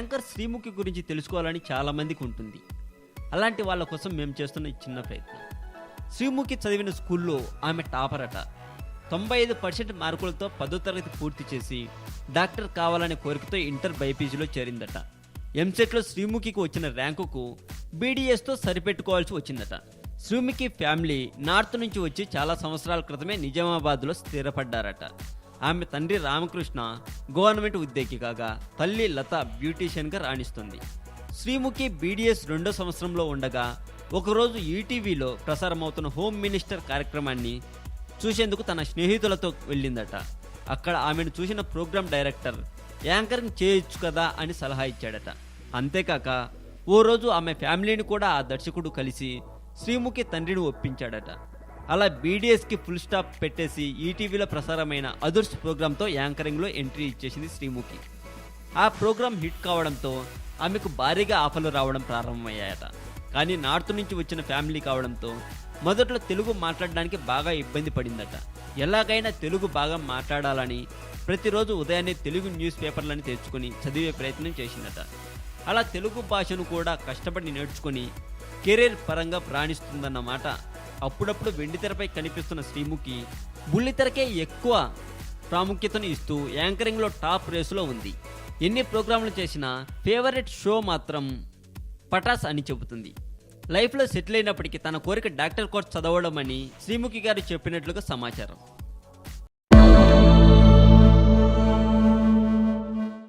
Anchor Sreemukhi గురించి తెలుసుకోవాలని చాలామందికి ఉంటుంది. అలాంటి వాళ్ళ కోసం మేము చేస్తున్న ఈ చిన్న ప్రయత్నం. శ్రీముఖి చదివిన స్కూల్లో ఆమె టాపర్ అట. 95% మార్కులతో 10వ తరగతి పూర్తి చేసి డాక్టర్ కావాలనే కోరికతో ఇంటర్ బైపీసీలో చేరిందట. ఎంసెట్లో శ్రీముఖికి వచ్చిన ర్యాంకుకు బీడీఎస్తో సరిపెట్టుకోవాల్సి వచ్చిందట. శ్రీముఖి ఫ్యామిలీ నార్త్ నుంచి వచ్చి చాలా సంవత్సరాల క్రితమే నిజామాబాద్లో స్థిరపడ్డారట. ఆమె తండ్రి రామకృష్ణ గవర్నమెంట్ ఉద్యోగి కాగా తల్లి లత బ్యూటీషియన్గా రాణిస్తుంది. శ్రీముఖి బీడీఎస్ 2వ సంవత్సరంలో ఉండగా ఒకరోజు ఈటీవీలో ప్రసారమవుతున్న హోమ్ మినిస్టర్ కార్యక్రమాన్ని చూసేందుకు తన స్నేహితులతో వెళ్ళిందట. అక్కడ ఆమెను చూసిన ప్రోగ్రామ్ డైరెక్టర్ యాంకరింగ్ చేయొచ్చు కదా అని సలహా ఇచ్చాడట. అంతేకాక ఓ రోజు ఆమె ఫ్యామిలీని కూడా ఆ దర్శకుడు కలిసి శ్రీముఖి తండ్రిని ఒప్పించాడట. అలా బీడీఎస్కి ఫుల్ స్టాప్ పెట్టేసి ఈటీవీలో ప్రసారమైన అదుర్స్ ప్రోగ్రాంతో యాంకరింగ్లో ఎంట్రీ ఇచ్చేసింది శ్రీముఖి. ఆ ప్రోగ్రాం హిట్ కావడంతో ఆమెకు భారీగా ఆఫర్లు రావడం ప్రారంభమయ్యాయట. కానీ నార్త్ నుంచి వచ్చిన ఫ్యామిలీ కావడంతో మొదట్లో తెలుగు మాట్లాడడానికి బాగా ఇబ్బంది పడిందట. ఎలాగైనా తెలుగు బాగా మాట్లాడాలని ప్రతిరోజు ఉదయాన్నే తెలుగు న్యూస్ పేపర్లను తెచ్చుకొని చదివే ప్రయత్నం చేసిందట. అలా తెలుగు భాషను కూడా కష్టపడి నేర్చుకొని కెరీర్ పరంగా రాణిస్తుందన్నమాట. అప్పుడప్పుడు వెండితెరపై కనిపిస్తున్న శ్రీముఖి బుల్లితెరకే ఎక్కువ ప్రాముఖ్యతను ఇస్తూ యాంకరింగ్లో టాప్ రేసులో ఉంది. ఎన్ని ప్రోగ్రాంలు చేసినా ఫేవరెట్ షో మాత్రం పటాస్ అని చెబుతుంది. లైఫ్లో సెటిల్ అయినప్పటికీ తన కోరిక డాక్టర్ కోర్స్ చదవడం అని శ్రీముఖి గారు చెప్పినట్లుగా సమాచారం.